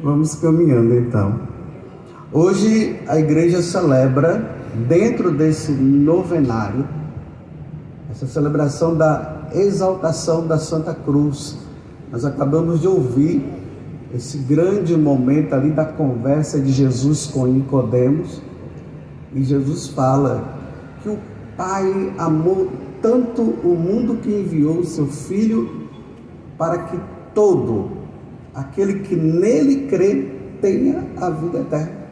Vamos caminhando então. Hoje a igreja celebra, dentro desse novenário, essa celebração da exaltação da Santa Cruz. Nós acabamos de ouvir esse grande momento ali da conversa de Jesus com Nicodemos, e Jesus fala que o Pai amou tanto o mundo que enviou o seu Filho para que todo aquele que nele crê tenha a vida eterna.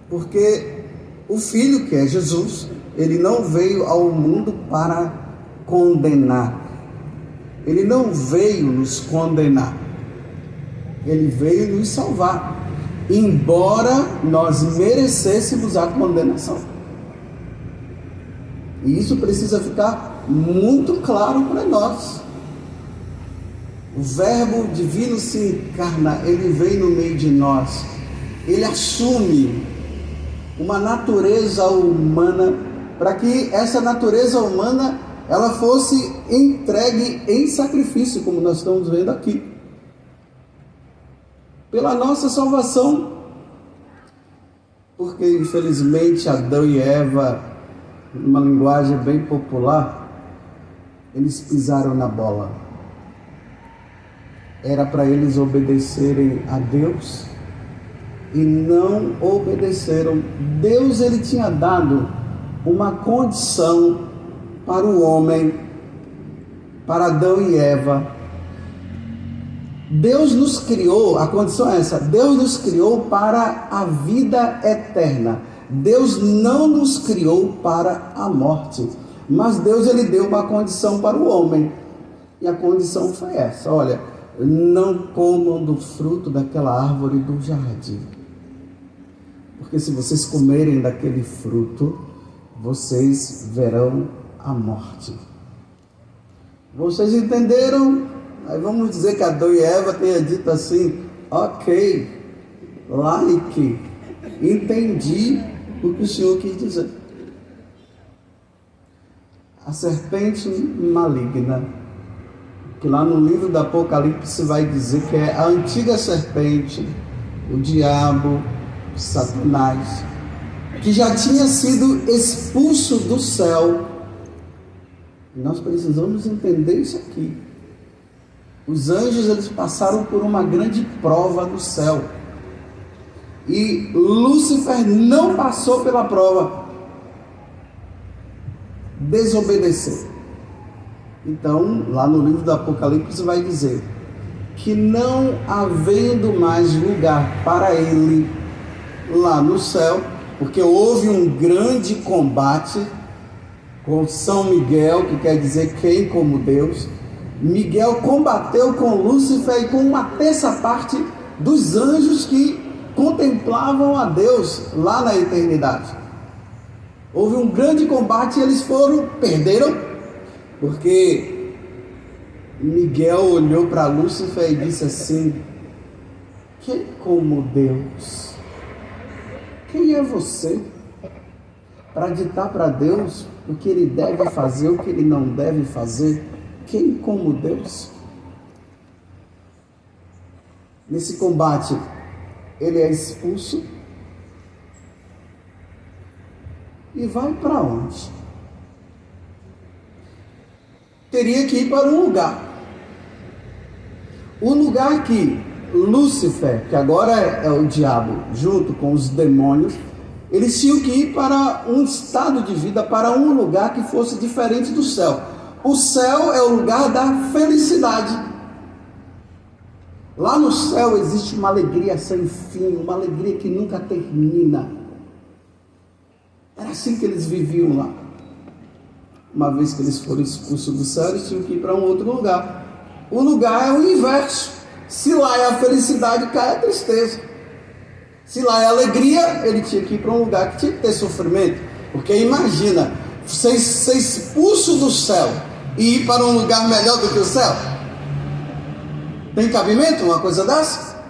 Porque o Filho, que é Jesus, ele não veio ao mundo para condenar. Ele não veio nos condenar. Ele veio nos salvar, embora nós merecêssemos a condenação. E isso precisa ficar muito claro para nós. O Verbo divino se encarna, ele vem no meio de nós. Ele assume uma natureza humana, para que essa natureza humana ela fosse entregue em sacrifício, como nós estamos vendo aqui, pela nossa salvação. Porque infelizmente Adão e Eva, numa linguagem bem popular, eles pisaram na bola. Era para eles obedecerem a Deus e não obedeceram. Deus, ele tinha dado uma condição para o homem, para Adão e Eva. Deus nos criou, a condição é essa: Deus nos criou para a vida eterna. Deus não nos criou para a morte, mas Deus, ele deu uma condição para o homem, e a condição foi essa: olha, não comam do fruto daquela árvore do jardim, porque se vocês comerem daquele fruto, vocês verão a morte. Vocês entenderam? Aí vamos dizer que Adão e Eva tenham dito assim: ok, like, entendi o que o Senhor quis dizer. A serpente maligna, que lá no livro do Apocalipse vai dizer que é a antiga serpente, o diabo, Satanás, que já tinha sido expulso do céu. E nós precisamos entender isso aqui. Os anjos, eles passaram por uma grande prova no céu, e Lúcifer não passou pela prova, desobedeceu. Então, lá no livro do Apocalipse vai dizer que não havendo mais lugar para ele lá no céu, porque houve um grande combate com São Miguel, que quer dizer quem como Deus. Miguel combateu com Lúcifer e com uma terça parte dos anjos que contemplavam a Deus lá na eternidade. Houve um grande combate e eles perderam, porque Miguel olhou para Lúcifer e disse assim: quem como Deus? Quem é você para ditar para Deus o que ele deve fazer, o que ele não deve fazer? Quem como Deus? Nesse combate, ele é expulso e vai para onde? Teria que ir para um lugar. O lugar que Lúcifer, que agora é o diabo, junto com os demônios, eles tinham que ir para um estado de vida, para um lugar que fosse diferente do céu. O céu é o lugar da felicidade. Lá no céu existe uma alegria sem fim, uma alegria que nunca termina. Era assim que eles viviam lá. Uma vez que eles foram expulsos do céu, eles tinham que ir para um outro lugar. O lugar é o inverso. Se lá é a felicidade, cá é a tristeza. Se lá é a alegria, ele tinha que ir para um lugar que tinha que ter sofrimento. Porque imagina, ser expulso do céu e ir para um lugar melhor do que o céu. Tem cabimento uma coisa dessa?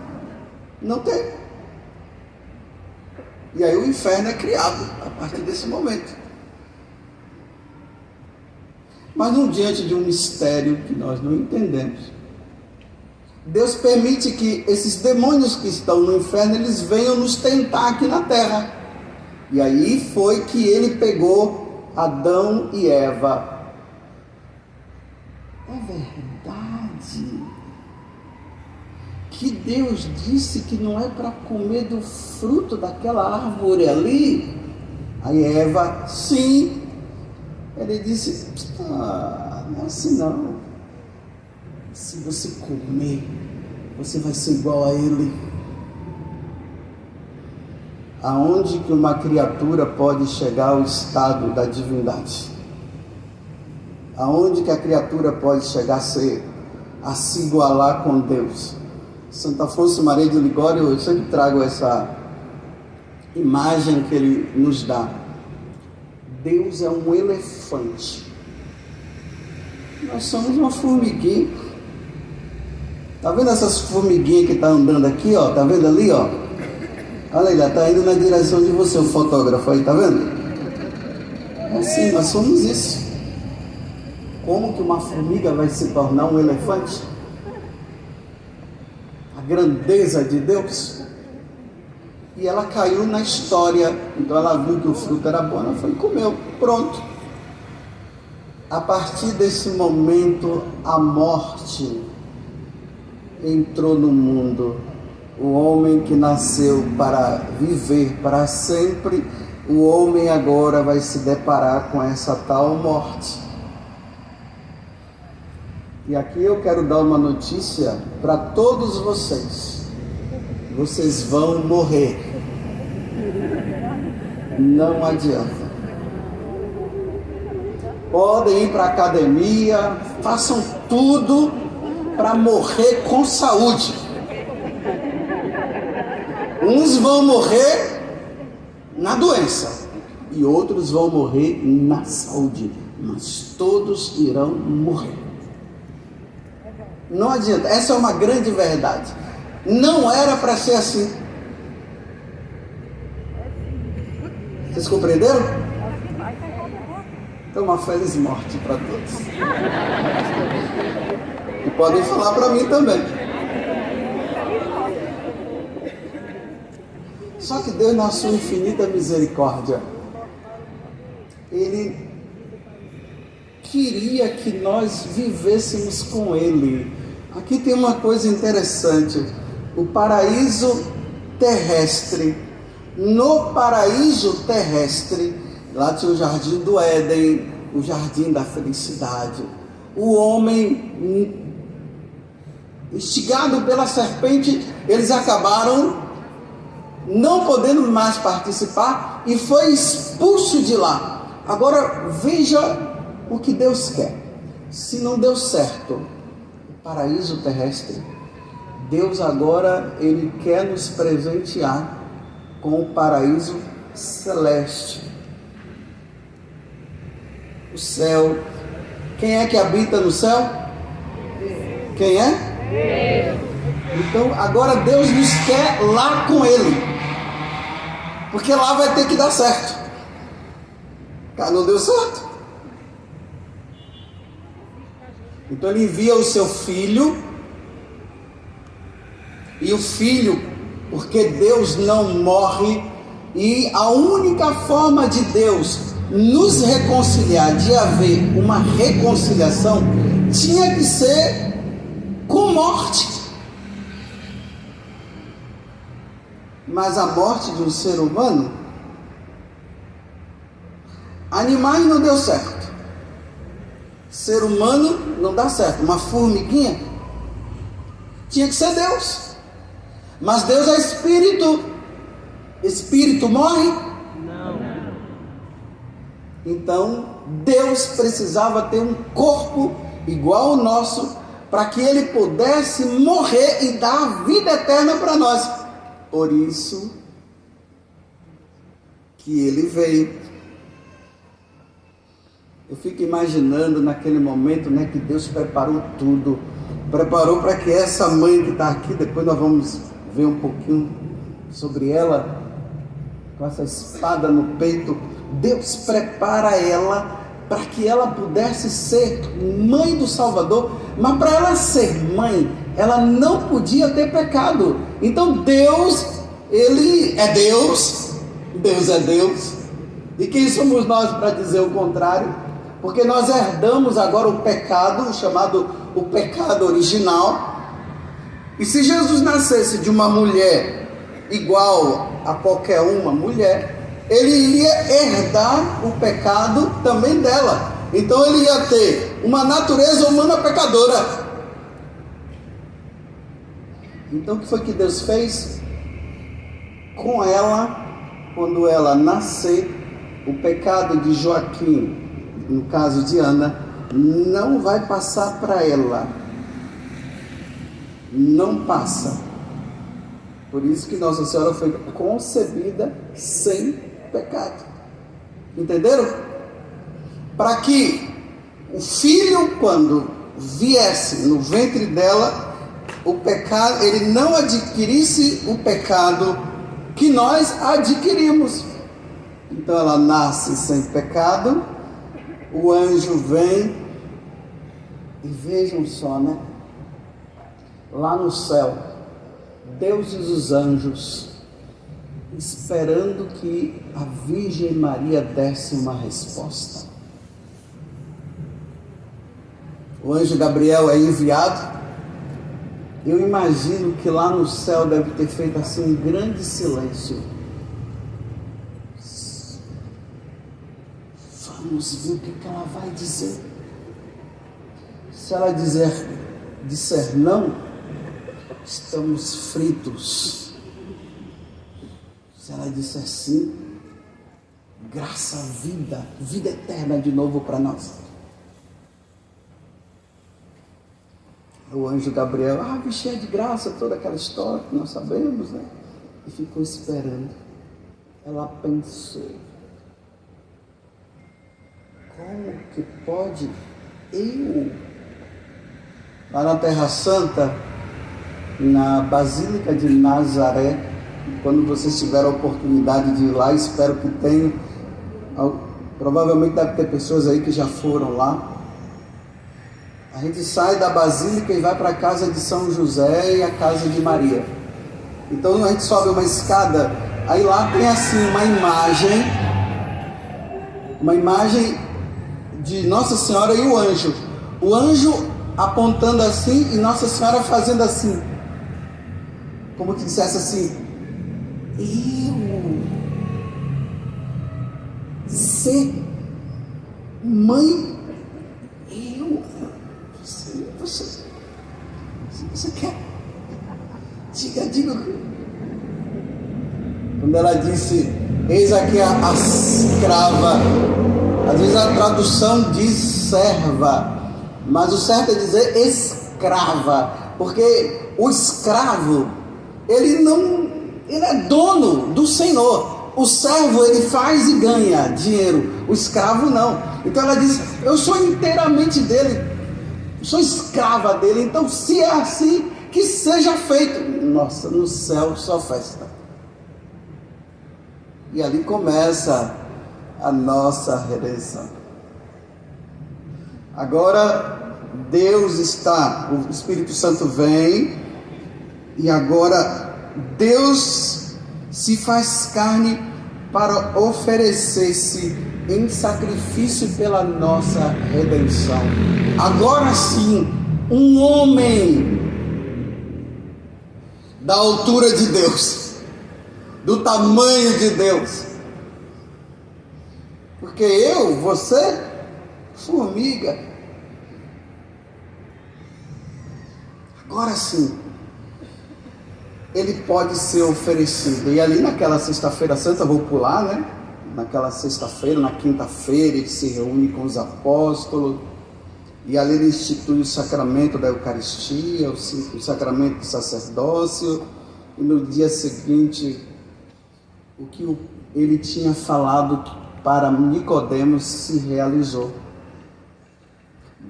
Não tem. E aí o inferno é criado a partir desse momento. Mas não diante de um mistério que nós não entendemos. Deus permite que esses demônios que estão no inferno, eles venham nos tentar aqui na terra. E aí foi que ele pegou Adão e Eva. É verdade que Deus disse que não é para comer do fruto daquela árvore ali? Aí Eva, sim. Ele disse, não é assim não. Se você comer, você vai ser igual a ele. Aonde que uma criatura pode chegar ao estado da divindade? Aonde que a criatura pode chegar a se igualar com Deus? Santo Afonso Maria de Ligório, eu sempre trago essa imagem que ele nos dá. Deus é um elefante. Nós somos uma formiguinha. Tá vendo essas formiguinhas que estão andando aqui, ó? Tá vendo ali, ó? Olha aí, está indo na direção de você, o fotógrafo aí, tá vendo? É assim, nós somos isso. Como que uma formiga vai se tornar um elefante? A grandeza de Deus. E ela caiu na história. Então ela viu que o fruto era bom, ela foi e comeu. Pronto. A partir desse momento, a morte entrou no mundo. O homem que nasceu para viver para sempre, o homem agora vai se deparar com essa tal morte. E aqui eu quero dar uma notícia para todos vocês. Vocês vão morrer. Não adianta. Podem ir para a academia, façam tudo para morrer com saúde. Uns vão morrer na doença e outros vão morrer na saúde, mas todos irão morrer. Não adianta, essa é uma grande verdade. Não era para ser assim. Vocês compreenderam? Então, uma feliz morte para todos. E podem falar para mim também. Só que Deus, na sua infinita misericórdia, Ele queria que nós vivêssemos com Ele. Aqui tem uma coisa interessante. O paraíso terrestre. No paraíso terrestre, lá tinha o jardim do Éden, o jardim da felicidade. O homem, instigado pela serpente, eles acabaram não podendo mais participar e foi expulso de lá. Agora veja o que Deus quer. Se não deu certo o paraíso terrestre, Deus agora Ele quer nos presentear com o paraíso celeste. O céu. Quem é que habita no céu? Quem é? Então agora Deus nos quer lá com Ele, porque lá vai ter que dar certo. Cá não deu certo. Então Ele envia o seu Filho, e o Filho, porque Deus não morre, e a única forma de Deus nos reconciliar, de haver uma reconciliação, tinha que ser com morte. Mas a morte de um ser humano, animais não deu certo, ser humano não dá certo. Uma formiguinha tinha que ser Deus. Mas Deus é espírito. Espírito morre? Não. Então Deus precisava ter um corpo igual ao nosso, para que Ele pudesse morrer e dar a vida eterna para nós. Por isso que Ele veio. Eu fico imaginando naquele momento, né, que Deus preparou tudo. Preparou para que essa mãe que está aqui, depois nós vamos ver um pouquinho sobre ela, com essa espada no peito. Deus prepara ela para que ela pudesse ser mãe do Salvador. Mas para ela ser mãe, ela não podia ter pecado. Então Deus, Ele é Deus, Deus é Deus. E quem somos nós para dizer o contrário? Porque nós herdamos agora o pecado, chamado o pecado original. E se Jesus nascesse de uma mulher igual a qualquer uma mulher, ele iria herdar o pecado também dela. Então ele ia ter uma natureza humana pecadora. Então o que foi que Deus fez? Com ela, quando ela nascer, o pecado de Joaquim, no caso de Ana, não vai passar para ela. Não passa. Por isso que Nossa Senhora foi concebida sem pecado. Entenderam? Para que o filho, quando viesse no ventre dela, o pecado, ele não adquirisse o pecado que nós adquirimos. Então ela nasce sem pecado, o anjo vem, e vejam só, né? Lá no céu, Deus e os anjos esperando que a Virgem Maria desse uma resposta. O anjo Gabriel é enviado. Eu imagino que lá no céu deve ter feito assim um grande silêncio. Vamos ver o que ela vai dizer. Se ela disser não, estamos fritos. Se ela disser sim, graça, vida eterna de novo para nós. O anjo Gabriel, cheia de graça, toda aquela história que nós sabemos, né? E ficou esperando. Ela pensou: como que pode eu, lá na Terra Santa, na Basílica de Nazaré, quando vocês tiveram a oportunidade de ir lá, espero que tenham, provavelmente deve ter pessoas aí que já foram lá. A gente sai da Basílica e vai para a casa de São José e a casa de Maria. Então a gente sobe uma escada, aí lá tem assim uma imagem de Nossa Senhora e o anjo. O anjo apontando assim e Nossa Senhora fazendo assim, como que dissesse assim: eu ser mãe, você quer? Diga. Quando ela disse: eis aqui a escrava, às vezes a tradução diz serva, mas o certo é dizer escrava, porque o escravo, ele é dono do Senhor. O servo, ele faz e ganha dinheiro, o escravo não. Então ela diz: eu sou inteiramente dele, sou escrava dele. Então, se é assim, que seja feito. Nossa, no céu só festa. E ali começa a nossa redenção. Agora Deus está, o Espírito Santo vem, e agora Deus se faz carne para oferecer-se em sacrifício pela nossa redenção. Agora sim, um homem da altura de Deus, do tamanho de Deus, porque eu, você, formiga. Agora sim, ele pode ser oferecido. E ali naquela sexta-feira santa, vou pular, né? Naquela sexta-feira, na quinta-feira, ele se reúne com os apóstolos, e ali ele institui o sacramento da Eucaristia, o sacramento do sacerdócio, e no dia seguinte, o que ele tinha falado para Nicodemos se realizou.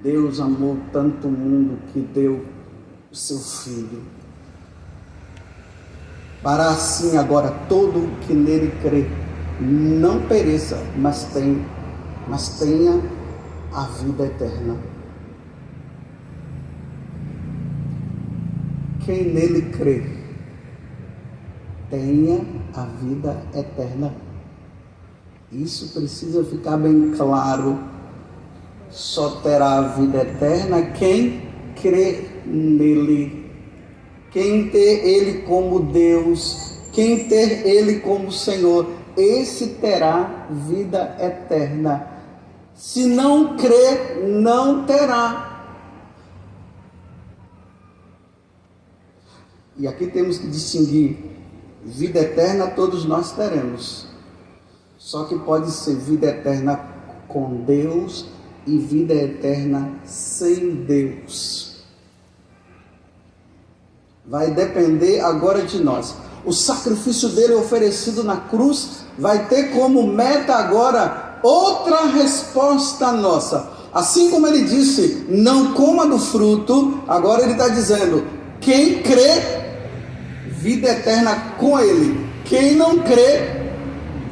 Deus amou tanto o mundo que deu o seu Filho, para assim agora todo o que nele crê não pereça, mas tenha a vida eterna. quem nele crê tenha a vida eterna. Isso precisa ficar bem claro. Só terá a vida eterna quem crê nele, quem ter ele como Deus, quem ter ele como Senhor, esse terá vida eterna. Se não crer, não terá. E aqui temos que distinguir: vida eterna todos nós teremos, só que pode ser vida eterna com Deus e vida eterna sem Deus. Vai depender agora de nós. O sacrifício dele oferecido na cruz vai ter como meta agora outra resposta nossa. Assim como ele disse, não coma do fruto, agora ele está dizendo, quem crê, vida eterna com ele. Quem não crê,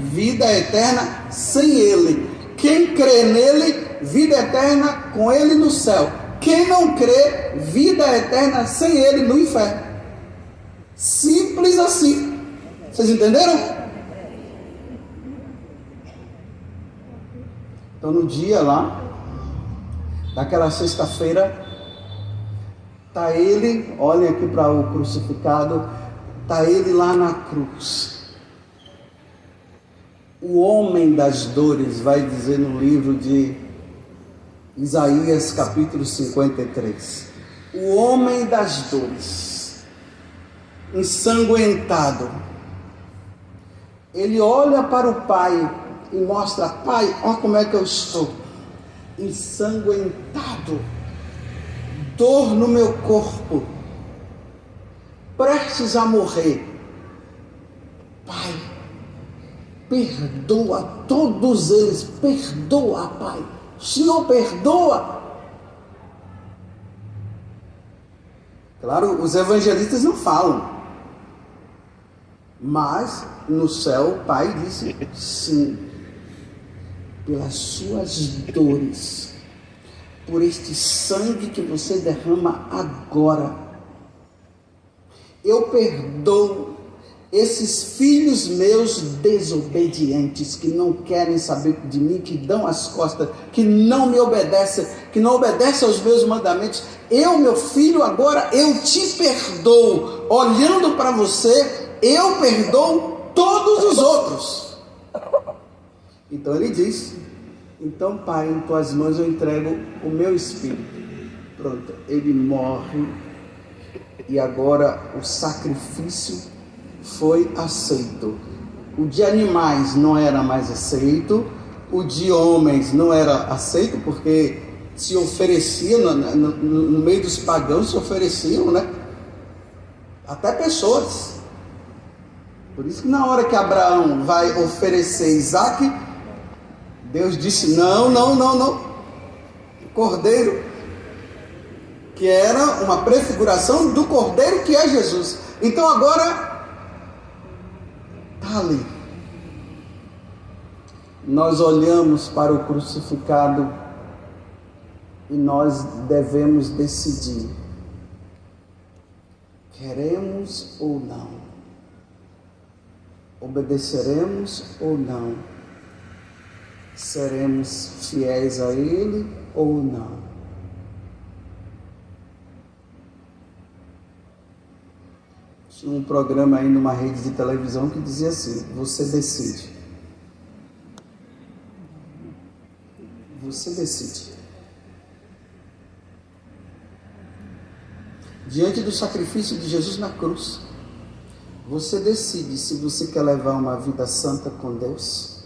vida eterna sem ele. Quem crê nele, vida eterna com ele no céu. Quem não crê, vida eterna sem ele no inferno. Simples assim. Vocês entenderam? Então no dia lá, daquela sexta-feira, está ele, olhem aqui para o crucificado, está ele lá na cruz. O homem das dores, vai dizer no livro de Isaías capítulo 53. O homem das dores, ensanguentado, ele olha para o Pai e mostra, Pai, olha como é que eu estou, ensanguentado, dor no meu corpo, prestes a morrer. Pai, perdoa todos eles, perdoa, Pai, o Senhor perdoa. Claro, os evangelistas não falam, mas no céu o Pai disse, sim, pelas suas dores, por este sangue que você derrama agora, eu perdoo esses filhos meus desobedientes, que não querem saber de mim, que dão as costas, que não me obedecem, que não obedecem aos meus mandamentos. Eu, meu filho, agora eu te perdoo. Olhando para você, eu perdoo todos os outros. Então ele diz, então Pai, em tuas mãos eu entrego o meu espírito. Pronto, ele morre e agora o sacrifício foi aceito. O de animais não era mais aceito, o de homens não era aceito, porque se oferecia, no meio dos pagãos se ofereciam, né? Até pessoas. Por isso que na hora que Abraão vai oferecer Isaac, Deus disse, não. O cordeiro, que era uma prefiguração do cordeiro que é Jesus. Então agora está ali. Nós olhamos para o crucificado e nós devemos decidir, queremos ou não, obedeceremos ou não, seremos fiéis a Ele ou não. Tinha um programa aí numa rede de televisão que dizia assim, você decide. Você decide. Diante do sacrifício de Jesus na cruz, você decide se você quer levar uma vida santa com Deus,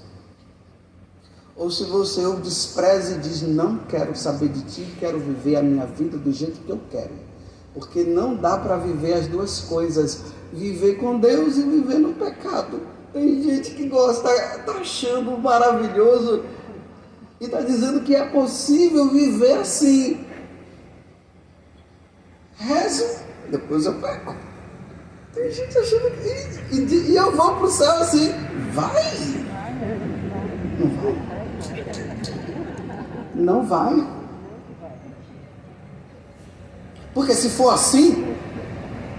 ou se você o despreza e diz, não quero saber de ti, quero viver a minha vida do jeito que eu quero. Porque não dá para viver as duas coisas, viver com Deus e viver no pecado. Tem gente que gosta, está achando maravilhoso e está dizendo que é possível viver assim. Rezo, depois eu peco. Tem gente achando que... E eu vou para o céu assim. Vai? Não vai. Não vai. Porque se for assim,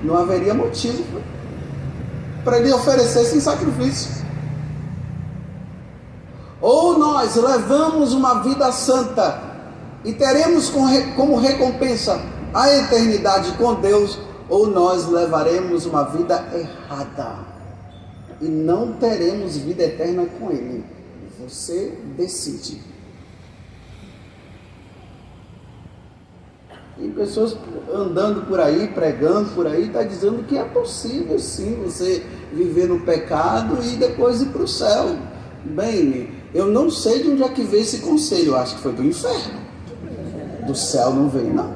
não haveria motivo para ele oferecer sem sacrifício. Ou nós levamos uma vida santa e teremos como recompensa a eternidade com Deus, ou nós levaremos uma vida errada e não teremos vida eterna com Ele. Você decide. Tem pessoas andando por aí, pregando por aí, está dizendo que é possível sim você viver no pecado e depois ir para o céu. Bem, eu não sei de onde é que veio esse conselho, eu acho que foi do inferno. Do céu não veio, não.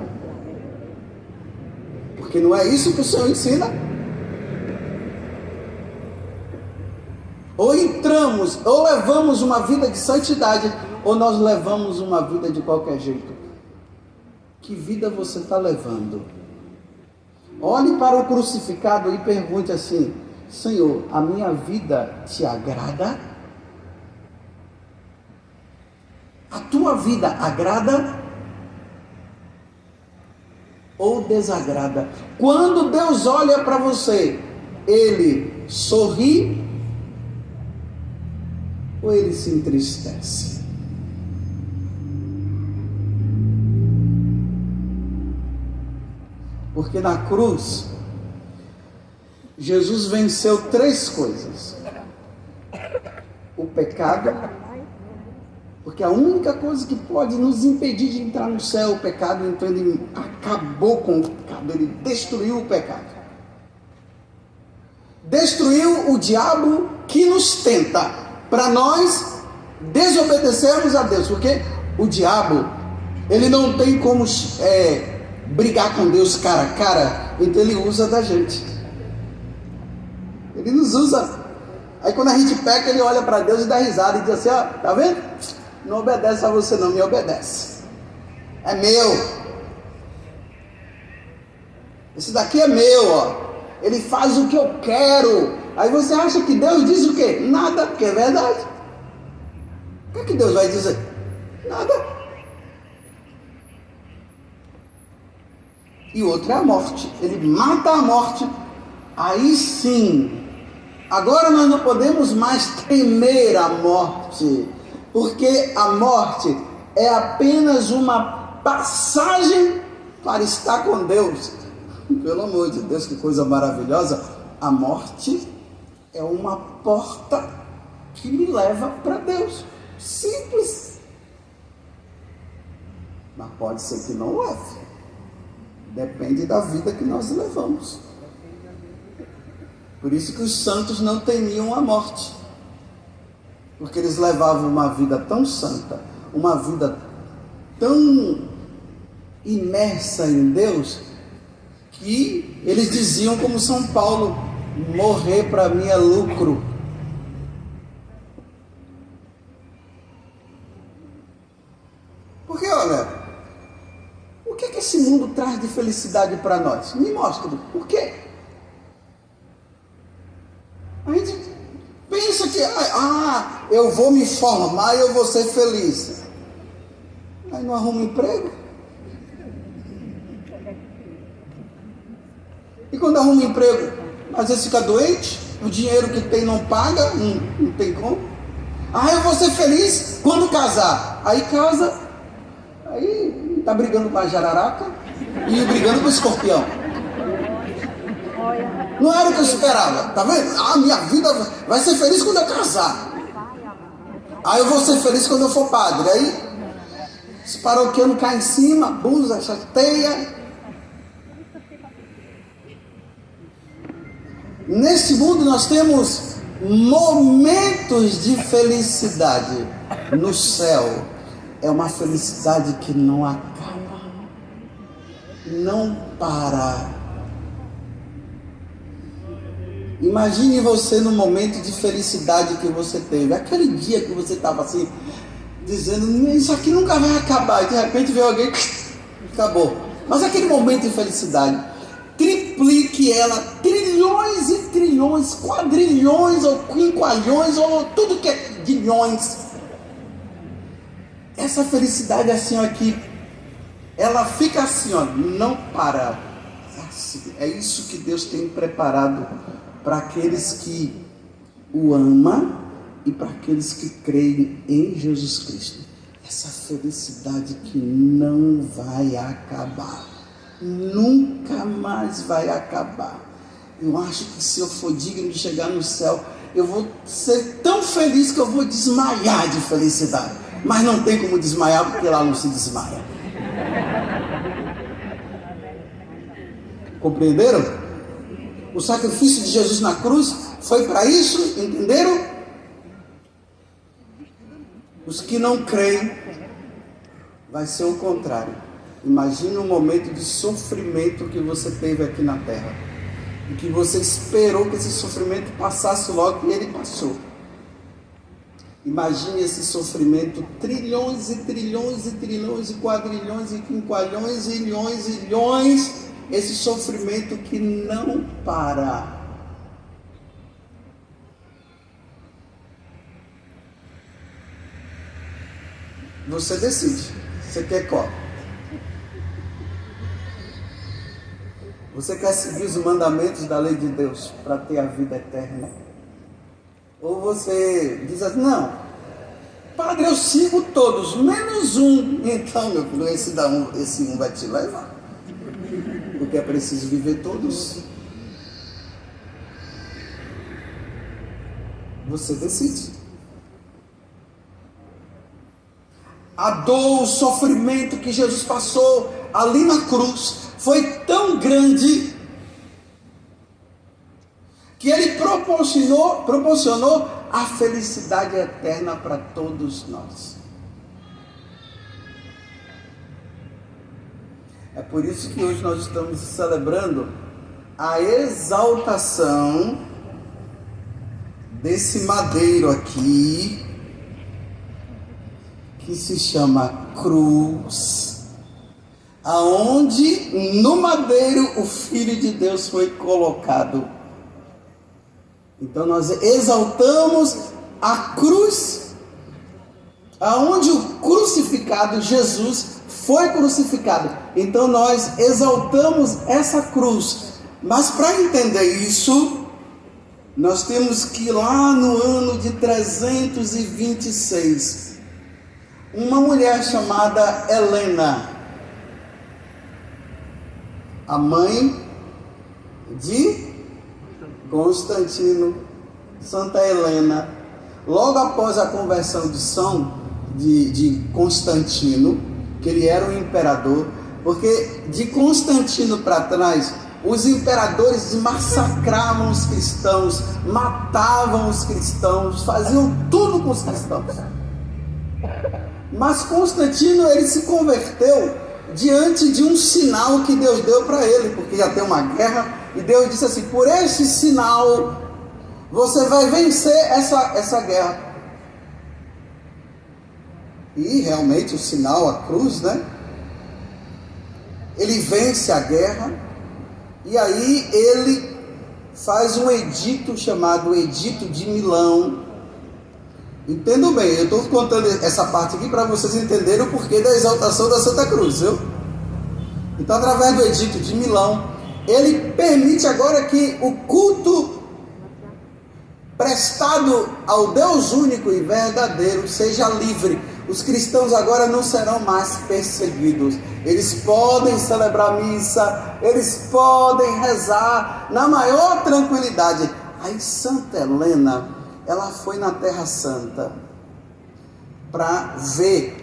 Porque não é isso que o Senhor ensina. Ou entramos, ou levamos uma vida de santidade, ou nós levamos uma vida de qualquer jeito. Que vida você está levando? Olhe para o crucificado e pergunte assim: Senhor, a minha vida te agrada? A tua vida agrada ou desagrada? Quando Deus olha para você, Ele sorri ou Ele se entristece? Porque na cruz, Jesus venceu 3 coisas: o pecado, porque a única coisa que pode nos impedir de entrar no céu é o pecado. Então Ele acabou com o pecado, Ele destruiu o pecado, destruiu o diabo que nos tenta, para nós desobedecermos a Deus, porque o diabo, ele não tem como brigar com Deus cara a cara, então ele usa da gente, ele nos usa. Aí quando a gente peca, ele olha para Deus e dá risada e diz assim: ó, tá vendo? Não obedece a você não, me obedece, é meu, esse daqui é meu, ó, ele faz o que eu quero. Aí você acha que Deus diz o quê? Nada, porque é verdade. O que Deus vai dizer? Nada. E outro é a morte, ele mata a morte. Aí sim, agora nós não podemos mais temer a morte, porque a morte é apenas uma passagem para estar com Deus. Pelo amor de Deus, que coisa maravilhosa. A morte é uma porta que me leva para Deus. Simples. Mas pode ser que não leve. Depende da vida que nós levamos. Por isso que os santos não temiam a morte, porque eles levavam uma vida tão santa, uma vida tão imersa em Deus, que eles diziam como São Paulo: morrer para mim é lucro. Porque olha, o que é que esse mundo traz de felicidade para nós? Me mostra, por quê? A gente pensa que eu vou me formar e eu vou ser feliz. Aí não arruma emprego. E quando arruma emprego, às vezes fica doente, o dinheiro que tem não paga, não tem como. Eu vou ser feliz quando casar. Aí casa, aí está brigando com a jararaca e brigando com o escorpião. Não era o que eu esperava, tá vendo? Minha vida vai ser feliz quando eu casar. Eu vou ser feliz quando eu for padre. Aí os paroquianos caem em cima, abusa, chateia. Nesse mundo nós temos momentos de felicidade. No céu é uma felicidade que não acaba, não para. Imagine você no momento de felicidade que você teve, aquele dia que você estava assim, dizendo: isso aqui nunca vai acabar, e de repente veio alguém, acabou. Mas aquele momento de felicidade, triplique ela, trilhões e trilhões, quadrilhões ou quinqualhões, ou tudo que é bilhões. Essa felicidade assim aqui, ela fica assim, ó, não para, É isso que Deus tem preparado para aqueles que o amam e para aqueles que creem em Jesus Cristo. Essa felicidade que não vai acabar, nunca mais vai acabar. Eu acho que se eu for digno de chegar no céu, eu vou ser tão feliz que eu vou desmaiar de felicidade. Mas não tem como desmaiar, porque lá não se desmaia. Compreenderam? O sacrifício de Jesus na cruz foi para isso, entenderam? Os que não creem, vai ser o contrário. Imagine um momento de sofrimento que você teve aqui na terra, e que você esperou que esse sofrimento passasse logo, e ele passou. Imagine esse sofrimento, trilhões e trilhões e trilhões e quadrilhões e quinqualhões e milhões e milhões, esse sofrimento que não para. Você decide, você quer qual? Você quer seguir os mandamentos da lei de Deus para ter a vida eterna? Ou você diz assim, não, padre, eu sigo todos, menos um. Então, meu filho, esse um vai te levar. Porque é preciso viver todos. Você decide. A dor, o sofrimento que Jesus passou ali na cruz foi tão grande que ele proporcionou a felicidade eterna para todos nós. É por isso que hoje nós estamos celebrando a exaltação desse madeiro aqui, que se chama cruz, aonde no madeiro o Filho de Deus foi colocado. Então nós exaltamos a cruz, aonde o crucificado Jesus foi crucificado. Então nós exaltamos essa cruz. Mas para entender isso, nós temos que ir lá no ano de 326. Uma mulher chamada Helena, a mãe de Constantino, Santa Helena, logo após a conversão de Constantino, que ele era um imperador, porque de Constantino para trás, os imperadores massacravam os cristãos, matavam os cristãos, faziam tudo com os cristãos. Mas Constantino, ele se converteu diante de um sinal que Deus deu para ele, porque já tem uma guerra, e Deus disse assim, por esse sinal, você vai vencer essa guerra. E realmente o sinal, a cruz, né? Ele vence a guerra, e aí ele faz um edito chamado Edito de Milão. Entendam bem, eu estou contando essa parte aqui para vocês entenderem o porquê da exaltação da Santa Cruz, viu? Então, através do Edito de Milão, ele permite agora que o culto prestado ao Deus único e verdadeiro seja livre. Os cristãos agora não serão mais perseguidos. Eles podem celebrar missa, eles podem rezar na maior tranquilidade. Aí Santa Helena, ela foi na Terra Santa para ver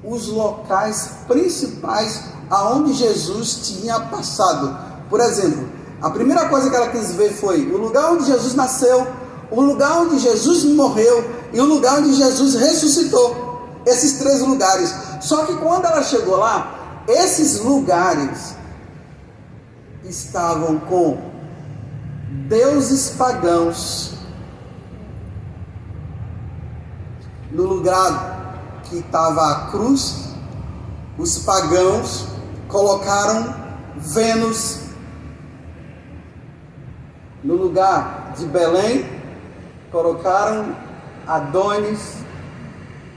os locais principais aonde Jesus tinha passado. Por exemplo, a primeira coisa que ela quis ver foi o lugar onde Jesus nasceu, o lugar onde Jesus morreu e o lugar onde Jesus ressuscitou. Esses 3 lugares. Só que quando ela chegou lá, esses lugares estavam com deuses pagãos. No lugar que estava a cruz, os pagãos colocaram Vênus. No lugar de Belém, colocaram Adonis,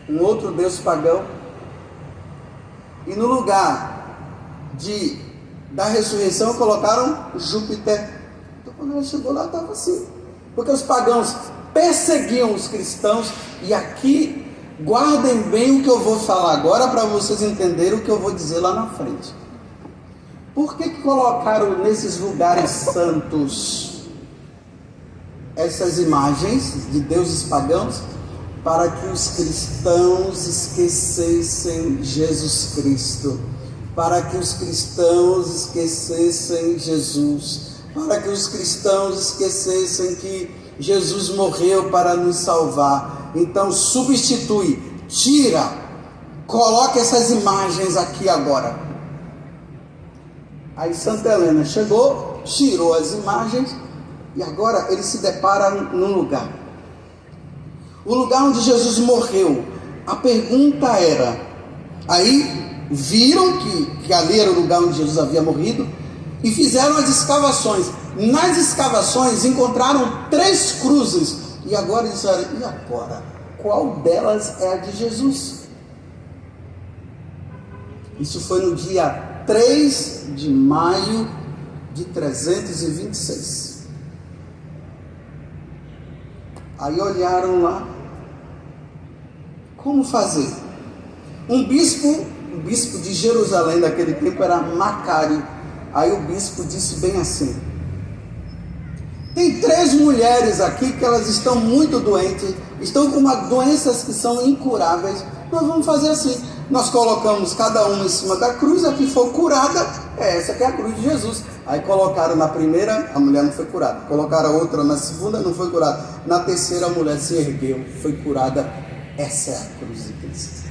um outro deus pagão. E no lugar de da ressurreição colocaram Júpiter. Então quando ela chegou lá estava assim, porque os pagãos perseguiam os cristãos. E aqui, guardem bem o que eu vou falar agora para vocês entenderem o que eu vou dizer lá na frente. Por que colocaram nesses lugares santos essas imagens de deuses pagãos? Para que os cristãos esquecessem Jesus Cristo, para que os cristãos esquecessem Jesus, para que os cristãos esquecessem que Jesus morreu para nos salvar. Então substitui, tira, coloca essas imagens aqui agora. Aí Santa Helena chegou, tirou as imagens e agora ele se depara num lugar. O lugar onde Jesus morreu. A pergunta era, aí viram que ali era o lugar onde Jesus havia morrido e fizeram as escavações. Nas escavações encontraram 3 cruzes. E agora disseram, e agora? Qual delas é a de Jesus? Isso foi no dia 3 de maio de 326. Aí olharam lá, como fazer? O bispo de Jerusalém daquele tempo era Macário. Aí o bispo disse bem assim: tem 3 mulheres aqui que elas estão muito doentes, estão com doenças que são incuráveis. Nós vamos fazer assim, nós colocamos cada uma em cima da cruz, a que for curada, essa que é a cruz de Jesus. Aí colocaram na primeira, a mulher não foi curada. Colocaram a outra na segunda, não foi curada. Na terceira, a mulher se ergueu, foi curada. Essa é a cruz de Cristo.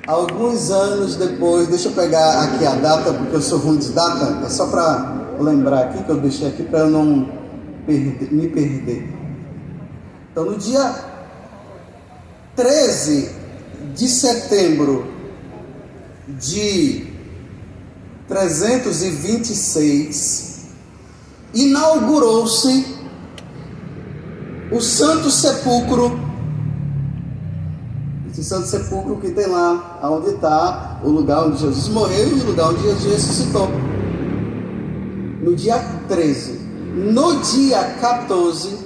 Alguns anos depois, deixa eu pegar aqui a data, porque eu sou ruim de data, é só para lembrar aqui, que eu deixei aqui para eu não me perder. Então, no dia 13 de setembro de 326, inaugurou-se o Santo Sepulcro. Esse Santo Sepulcro que tem lá, onde está o lugar onde Jesus morreu e o lugar onde Jesus ressuscitou. No dia 13. No dia 14,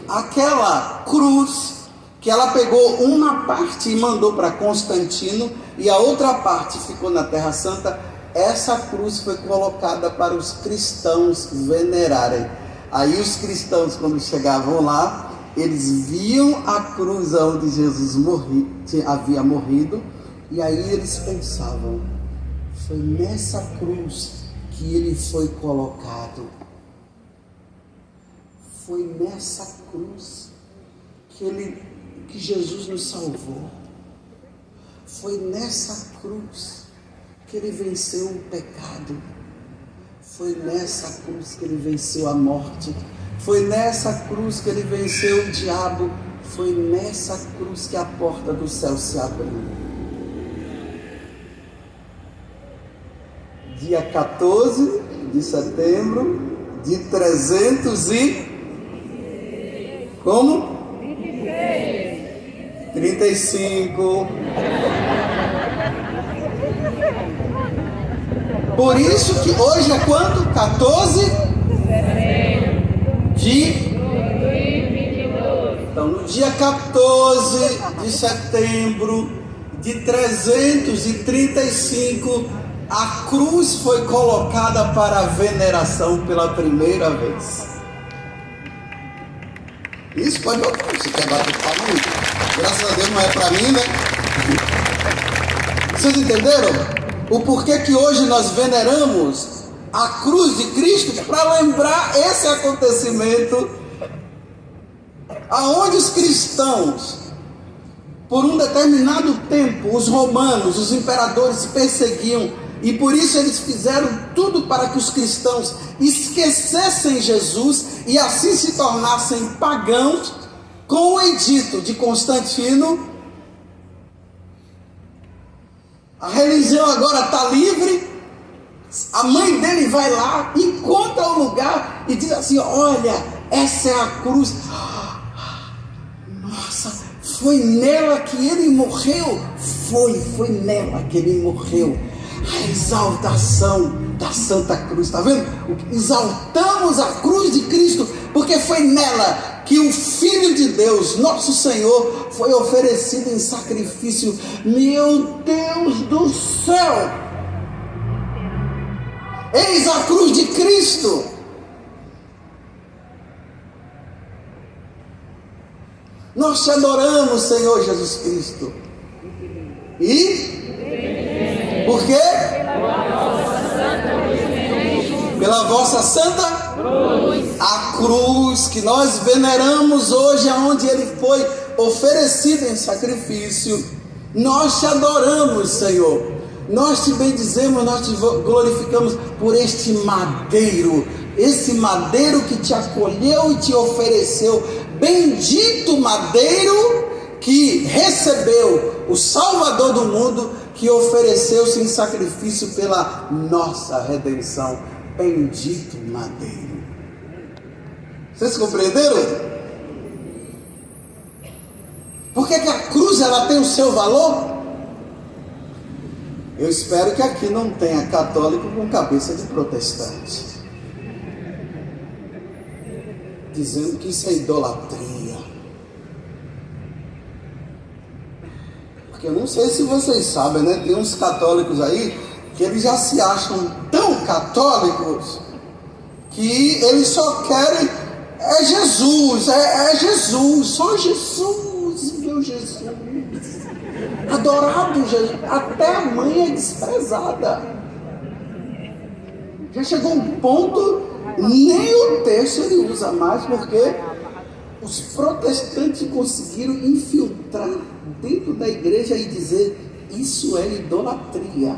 aquela cruz que ela pegou uma parte e mandou para Constantino e a outra parte ficou na Terra Santa. Essa cruz foi colocada para os cristãos venerarem. Aí os cristãos, quando chegavam lá, eles viam a cruz onde Jesus havia morrido, e aí eles pensavam, foi nessa cruz que ele foi colocado. Foi nessa cruz que Jesus nos salvou. Foi nessa cruz que ele venceu o pecado. Foi nessa cruz que ele venceu a morte. Foi nessa cruz que ele venceu o diabo. Foi nessa cruz que a porta do céu se abriu. Dia 14 de setembro de 300 e... Como? 35. Por isso que hoje é quanto? 14 de... Então, no dia 14 de setembro de 335, a cruz foi colocada para a veneração pela primeira vez. Isso pode voltar, você quer bater palma aí. Graças a Deus não é para mim, né? Vocês entenderam? O porquê que hoje nós veneramos a cruz de Cristo? Para lembrar esse acontecimento, aonde os cristãos, por um determinado tempo, os romanos, os imperadores perseguiam, e por isso eles fizeram tudo para que os cristãos esquecessem Jesus e assim se tornassem pagãos. Com o edito de Constantino, a religião agora está livre. A mãe dele vai lá, encontra o lugar e diz assim: olha, essa é a cruz. Nossa, Foi nela que ele morreu. Foi nela que ele morreu. A exaltação da Santa Cruz, está vendo? Exaltamos a cruz de Cristo, porque foi nela que o Filho de Deus, nosso Senhor, foi oferecido em sacrifício. Meu Deus do céu! Eis a cruz de Cristo. Nós te adoramos, Senhor Jesus Cristo. E? Por quê? Pela vossa santa cruz. A cruz que nós veneramos hoje, aonde ele foi oferecido em sacrifício. Nós te adoramos, Senhor. Nós te bendizemos, nós te glorificamos por este madeiro. Esse madeiro que te acolheu e te ofereceu. Bendito madeiro que recebeu o Salvador do mundo, que ofereceu-se em sacrifício pela nossa redenção. Bendito madeiro. Vocês compreenderam? Por que a cruz ela tem o seu valor? Eu espero que aqui não tenha católico com cabeça de protestante, dizendo que isso é idolatria. Porque eu não sei se vocês sabem, né? Tem uns católicos aí que eles já se acham tão católicos que eles só querem Jesus, Jesus, só Jesus, meu Jesus, adorado Jesus. Até a mãe é desprezada. Já chegou um ponto, nem o texto ele usa mais, porque os protestantes conseguiram infiltrar dentro da igreja e dizer: isso é idolatria.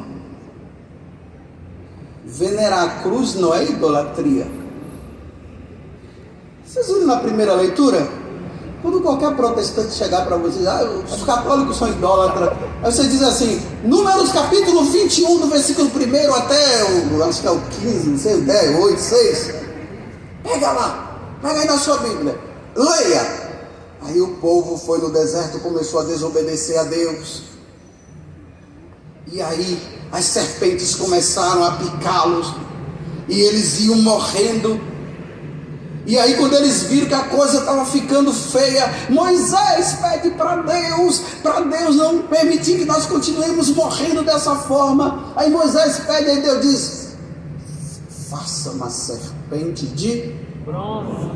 Venerar a cruz não é idolatria. Vocês viram na primeira leitura? Quando qualquer protestante chegar para vocês, os católicos são idólatras, aí você diz assim, Números capítulo 21, do versículo 1 até acho que é o 15, não sei, o 10, 8, 6. Pega lá, pega aí na sua Bíblia, leia. Aí o povo foi no deserto, começou a desobedecer a Deus. E aí as serpentes começaram a picá-los, e eles iam morrendo. E aí quando eles viram que a coisa estava ficando feia, Moisés pede para Deus não permitir que nós continuemos morrendo dessa forma. Aí Moisés pede, aí Deus diz: faça uma serpente de bronze,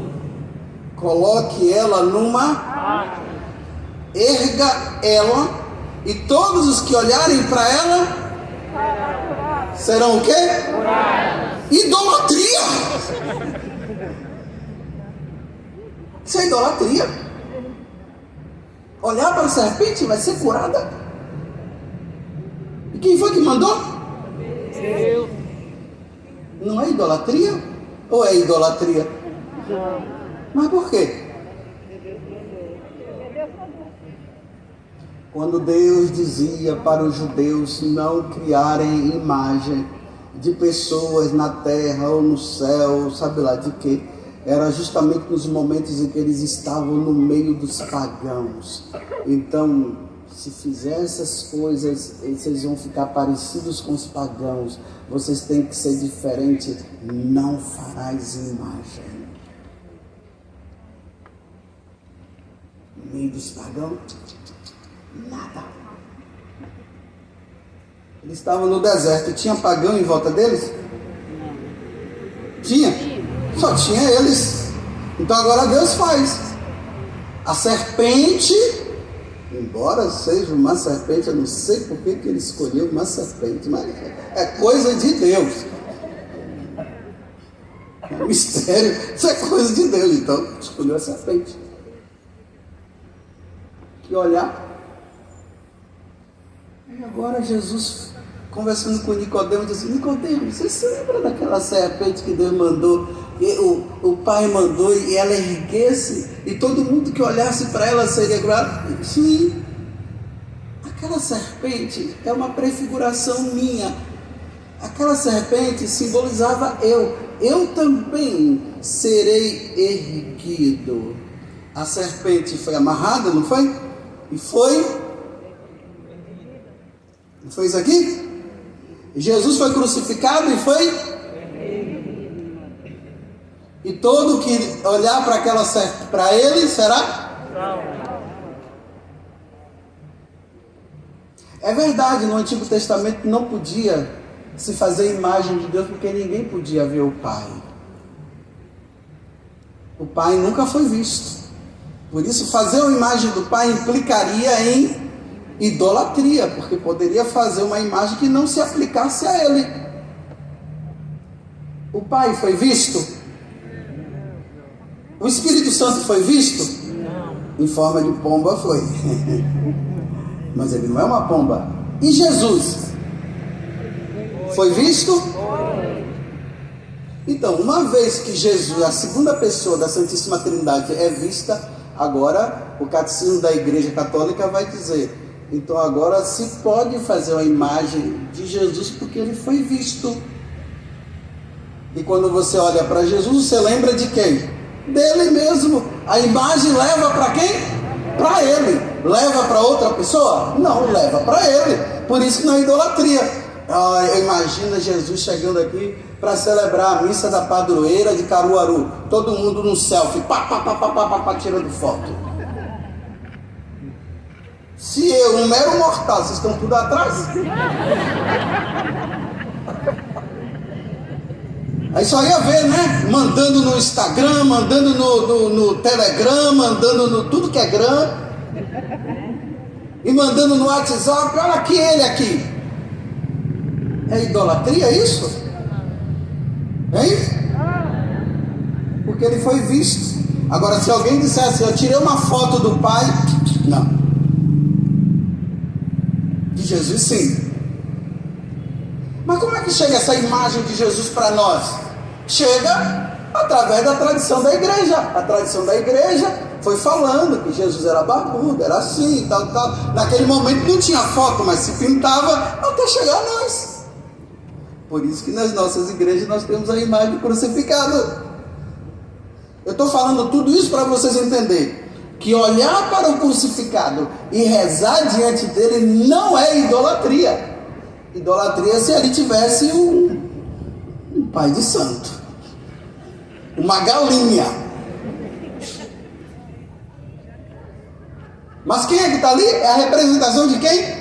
coloque ela numa, erga ela, e todos os que olharem para ela serão o quê? Idolatria. Isso é idolatria. Olhar para a serpente vai ser curada. E quem foi que mandou? Deus. Não é idolatria? Ou é idolatria? Não. Mas por quê? Quando Deus dizia para os judeus não criarem imagem de pessoas na terra ou no céu, sabe lá de quê? Era justamente nos momentos em que eles estavam no meio dos pagãos. Então, se fizer essas coisas, vocês vão ficar parecidos com os pagãos. Vocês têm que ser diferentes. Não farás imagem. No meio dos pagãos, nada. Eles estavam no deserto. Tinha pagão em volta deles? Tinha? Só tinha eles. Então agora Deus faz. A serpente, embora seja uma serpente, eu não sei por que ele escolheu uma serpente, mas é coisa de Deus. É um mistério, isso é coisa de Deus. Então escolheu a serpente. Que olhar. E agora Jesus, conversando com Nicodemo, disse: Nicodemo, você se lembra daquela serpente que Deus mandou? O pai mandou e ela erguesse e todo mundo que olhasse para ela seria curado? Sim. Aquela serpente é uma prefiguração minha. Aquela serpente simbolizava eu também serei erguido. A serpente foi amarrada, não foi? e foi. Não foi isso aqui? Jesus foi crucificado e foi. E todo que olhar para ele será. É verdade, no Antigo Testamento não podia se fazer imagem de Deus porque ninguém podia ver o Pai. O Pai nunca foi visto. Por isso, fazer uma imagem do Pai implicaria em idolatria, porque poderia fazer uma imagem que não se aplicasse a Ele. O Pai foi visto? O Espírito Santo foi visto? Em forma de pomba foi. Mas ele não é uma pomba. E Jesus? Foi visto? Então, uma vez que Jesus, a segunda pessoa da Santíssima Trindade, é vista, agora o Catecismo da Igreja Católica vai dizer, então agora se pode fazer uma imagem de Jesus porque ele foi visto. E quando você olha para Jesus, você lembra de quem? Dele mesmo. A imagem leva para quem? Para ele. Leva para outra pessoa? Não, leva para ele. Por isso que não é idolatria. Eu imagino Jesus chegando aqui para celebrar a missa da padroeira de Caruaru. Todo mundo no selfie, tirando foto. Se eu, um mero mortal, vocês estão tudo atrás? Aí só ia ver, né? Mandando no Instagram, mandando no Telegram, mandando no tudo que é gram. E mandando no WhatsApp, olha aqui ele aqui. É idolatria isso? Hein? Porque ele foi visto. Agora, se alguém dissesse, eu tirei uma foto do Pai, não. De Jesus, sim. Mas como é que chega essa imagem de Jesus para nós? Chega através da tradição da igreja. A tradição da igreja foi falando que Jesus era barbudo, era assim, tal. Naquele momento não tinha foto, mas se pintava até chegar a nós. Por isso que nas nossas igrejas nós temos a imagem do crucificado. Eu estou falando tudo isso para vocês entenderem que olhar para o crucificado e rezar diante dele não é idolatria. Idolatria é se ele tivesse um pai de santo, uma galinha. Mas quem é que está ali? É a representação de quem?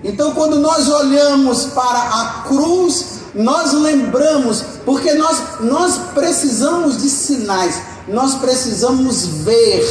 Então, quando nós olhamos para a cruz, nós lembramos, porque nós precisamos de sinais, nós precisamos ver,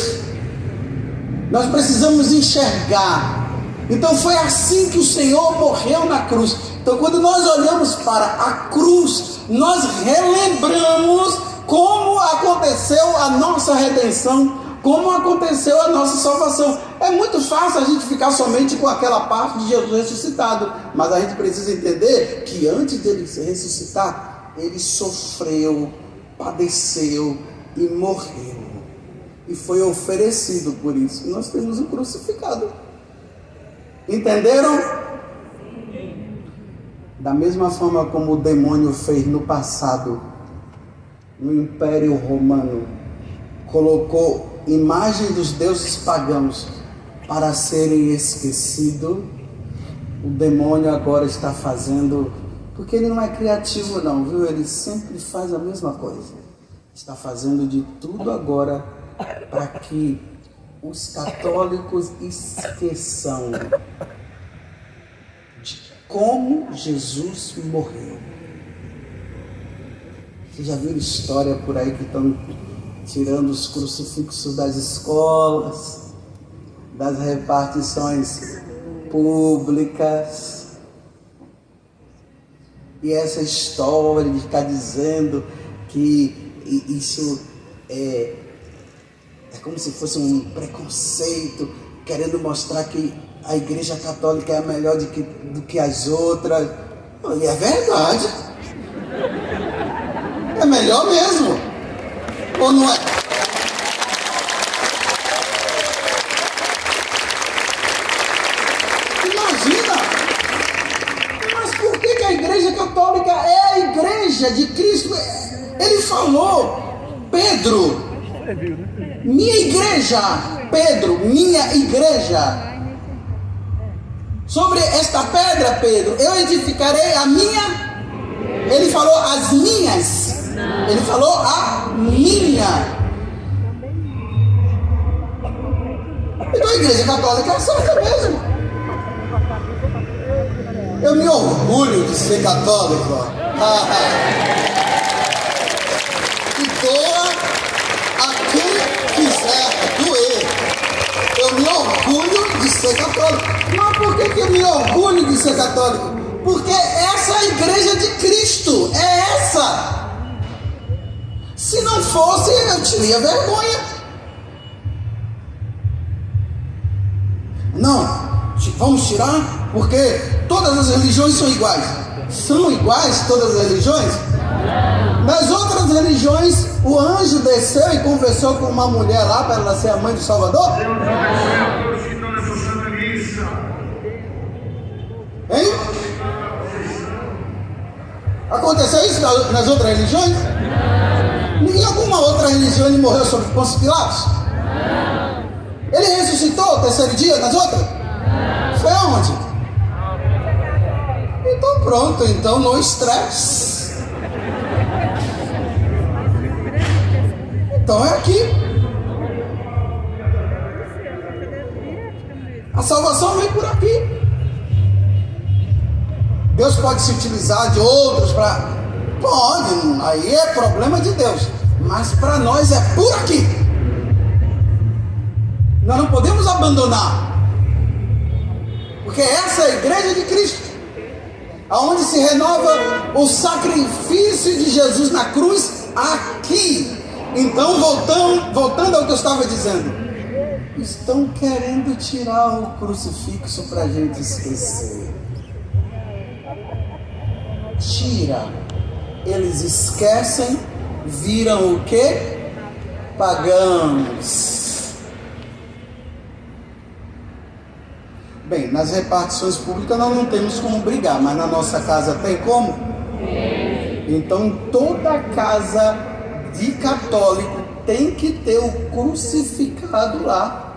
nós precisamos enxergar. Então foi assim que o Senhor morreu na cruz. Então, quando nós olhamos para a cruz, nós relembramos como aconteceu a nossa redenção, como aconteceu a nossa salvação. É muito fácil a gente ficar somente com aquela parte de Jesus ressuscitado, mas a gente precisa entender que antes dele se ressuscitar, ele sofreu, padeceu e morreu, e foi oferecido. Por isso que nós temos o crucificado. Entenderam? Da mesma forma como o demônio fez no passado, no Império Romano, colocou imagem dos deuses pagãos para serem esquecidos, o demônio agora está fazendo, porque ele não é criativo não, viu? Ele sempre faz a mesma coisa. Está fazendo de tudo agora para que os católicos esqueçam de como Jesus morreu. Vocês já viram história por aí que estão tirando os crucifixos das escolas, das repartições públicas, e essa história de ficar dizendo que isso é como se fosse um preconceito, querendo mostrar que a Igreja Católica é melhor do que as outras. E é verdade, é melhor mesmo, ou não é? Imagina! Mas por que a Igreja Católica é a Igreja de Cristo? Ele falou, Pedro, Minha igreja, Pedro, minha igreja. Sobre esta pedra, Pedro, eu edificarei a minha. Ele falou as minhas. Ele falou a minha. Então a igreja católica é certa mesmo. Eu me orgulho de ser católico. E doa a quem quiser doer. Eu me orgulho de ser católico. Mas por que eu me orgulho de ser católico? Porque essa é a igreja de Cristo. É essa. Se não fosse, eu teria vergonha. Não, vamos tirar, porque todas as religiões são iguais. São iguais todas as religiões? Nas outras religiões, o anjo desceu e conversou com uma mulher lá para ela ser a mãe de Salvador? Hein? Aconteceu isso nas outras religiões? Em alguma outra religião ele morreu sob Pôncio Pilatos? Ele ressuscitou o terceiro dia nas outras? Foi aonde? Então pronto, então não estresse. Então é aqui. A salvação vem por aqui. Deus pode se utilizar de outros para... Pode, aí é problema de Deus. Mas para nós é por aqui. Nós não podemos abandonar. Porque essa é a igreja de Cristo, aonde se renova o sacrifício de Jesus na cruz aqui. Então voltando ao que eu estava dizendo, estão querendo tirar o crucifixo para a gente esquecer. Tira. Eles esquecem, viram o que? Pagãos. Bem, nas repartições públicas nós não temos como brigar, mas na nossa casa tem como? Então toda casa de católico tem que ter o crucificado lá.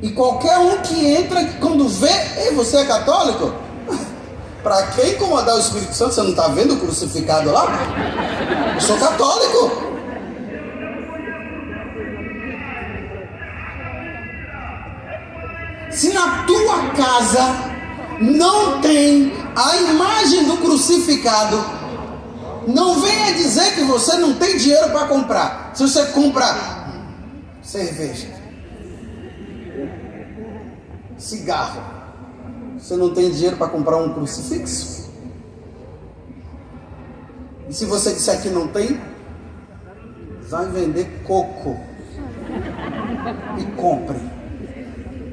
E qualquer um que entra, quando vê, ei, você é católico? Para que incomodar o Espírito Santo? Você não está vendo o crucificado lá? Eu sou católico. Se na tua casa não tem a imagem do crucificado, não venha dizer que você não tem dinheiro para comprar. Se você compra cerveja, cigarro, você não tem dinheiro para comprar um crucifixo? E se você disser que não tem, vai vender coco e compre.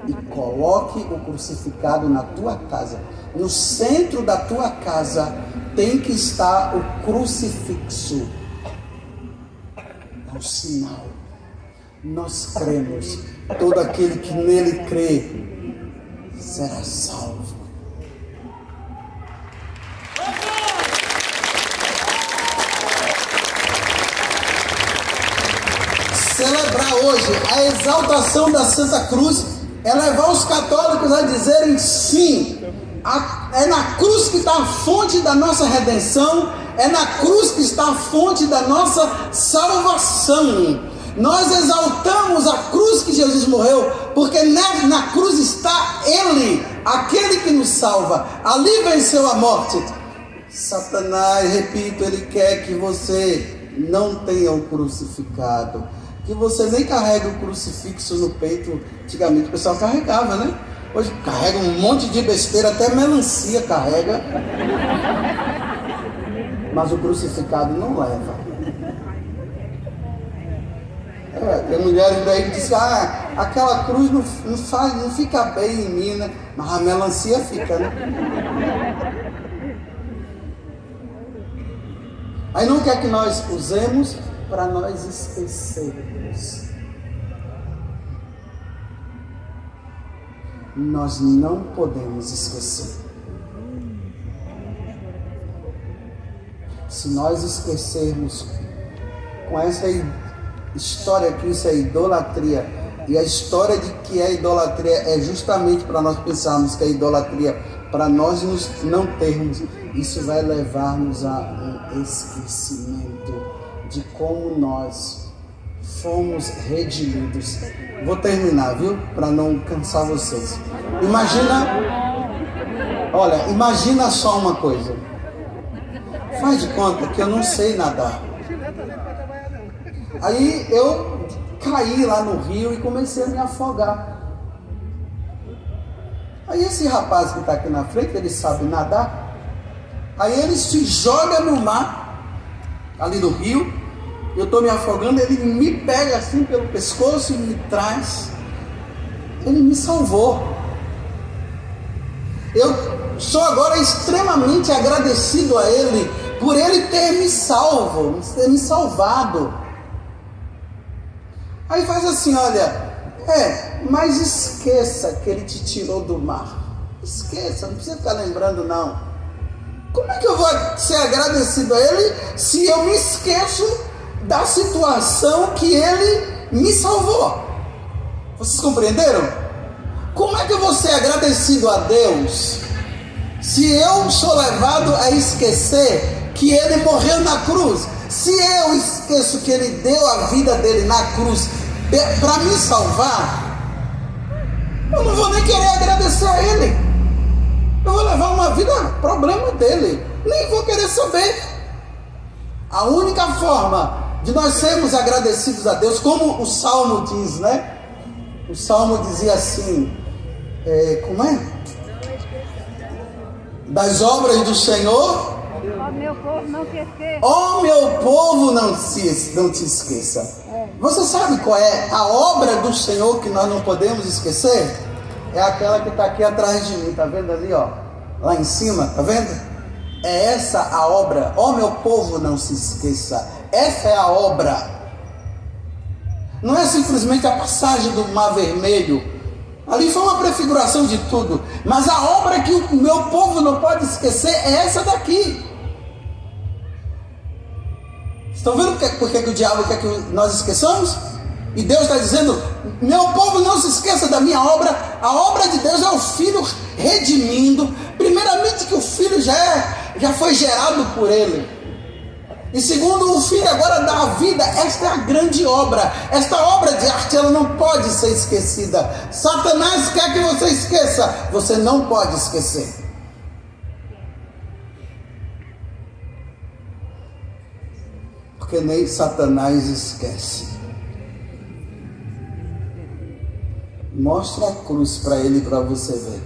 E coloque o crucificado na tua casa. No centro da tua casa tem que estar o crucifixo. É um sinal. Nós cremos. Todo aquele que nele crê será salvo. Celebrar hoje a exaltação da Santa Cruz é levar os católicos a dizerem sim. É na cruz que está a fonte da nossa redenção. É na cruz que está a fonte da nossa salvação. Nós exaltamos a cruz que Jesus morreu, porque na cruz está Ele, aquele que nos salva. Ali venceu a morte. Satanás, repito, ele quer que você não tenha o crucificado, que você nem carregue o crucifixo no peito. Antigamente o pessoal carregava, né? Hoje carrega um monte de besteira, até melancia carrega. Mas o crucificado não leva. Tem mulheres daí que dizem, aquela cruz não fica bem em mim, né? Mas a melancia fica, né? Aí não quer que nós usemos para nós esquecermos. Nós não podemos esquecer. Se nós esquecermos, com essa história que isso é idolatria. E a história de que é idolatria é justamente para nós pensarmos que é idolatria, para nós não termos. Isso vai levar-nos a um esquecimento de como nós fomos redimidos. Vou terminar, viu? Para não cansar vocês. Imagina só uma coisa. Faz de conta que eu não sei nadar. Aí eu caí lá no rio e comecei a me afogar. Aí esse rapaz que está aqui na frente, ele sabe nadar. Aí ele se joga no mar, ali no rio. Eu estou me afogando, ele me pega assim pelo pescoço e me traz. Ele me salvou. Eu sou agora extremamente agradecido a ele por ele ter me salvo, ter me salvado. Aí faz assim, olha, mas esqueça que ele te tirou do mar. Esqueça, não precisa ficar lembrando não. Como é que eu vou ser agradecido a ele se eu me esqueço da situação que ele me salvou? Vocês compreenderam? Como é que eu vou ser agradecido a Deus se eu sou levado a esquecer que ele morreu na cruz? Se eu esqueço que ele deu a vida dele na cruz para me salvar, eu não vou nem querer agradecer a ele. Eu vou levar uma vida, problema dele, nem vou querer saber. A única forma de nós sermos agradecidos a Deus, como o Salmo diz, né? O Salmo dizia assim, como é? Das obras do Senhor, ó meu povo, não te esqueça. Ó meu povo, não te esqueça. Você sabe qual é a obra do Senhor que nós não podemos esquecer? É aquela que está aqui atrás de mim, tá vendo ali, ó? Lá em cima, tá vendo? É essa a obra. Ó meu povo, não se esqueça. Essa é a obra. Não é simplesmente a passagem do Mar Vermelho. Ali foi uma prefiguração de tudo. Mas a obra que o meu povo não pode esquecer é essa daqui. Estão vendo por que o diabo quer que nós esqueçamos? E Deus está dizendo, meu povo, não se esqueça da minha obra. A obra de Deus é o Filho redimindo. Primeiramente que o Filho já foi gerado por Ele. E segundo, o Filho agora dá a vida. Esta é a grande obra. Esta obra de arte, ela não pode ser esquecida. Satanás quer que você esqueça. Você não pode esquecer. Porque nem Satanás esquece. Mostra a cruz para ele, para você ver.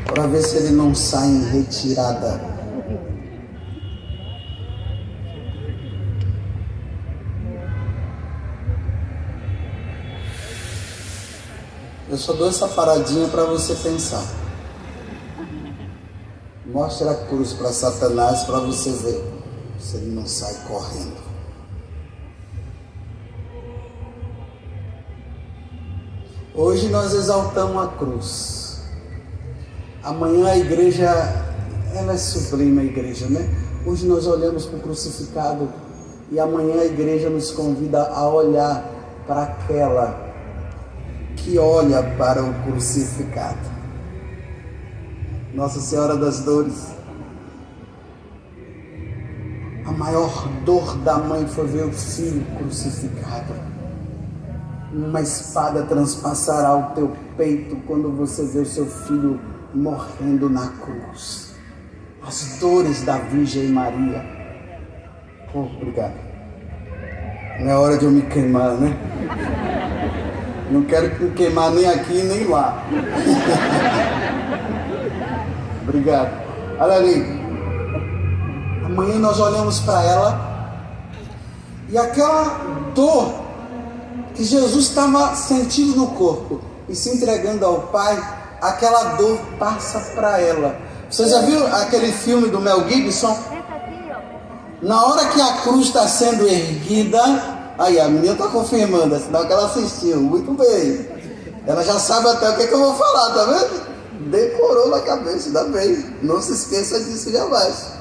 Para ver se ele não sai em retirada. Eu só dou essa paradinha para você pensar. Mostra a cruz para Satanás para você ver se ele não sai correndo. Hoje nós exaltamos a cruz. Amanhã a igreja, ela é sublime, a igreja, né? Hoje nós olhamos para o crucificado e amanhã a igreja nos convida a olhar para aquela que olha para o crucificado. Nossa Senhora das Dores. A maior dor da mãe foi ver o filho crucificado. Uma espada transpassará o teu peito quando você vê o seu filho morrendo na cruz. As dores da Virgem Maria. Obrigado. Não é hora de eu me queimar, né? Não quero me queimar nem aqui nem lá. Obrigado. Olha ali. Amanhã nós olhamos para ela e aquela dor que Jesus estava sentindo no corpo e se entregando ao Pai, aquela dor passa para ela. Você já viu aquele filme do Mel Gibson? Na hora que a cruz está sendo erguida, aí a menina está confirmando, sinal que ela assistiu, muito bem. Ela já sabe até o que eu vou falar, tá vendo? Decorou na cabeça, ainda bem. Não se esqueça disso jamais.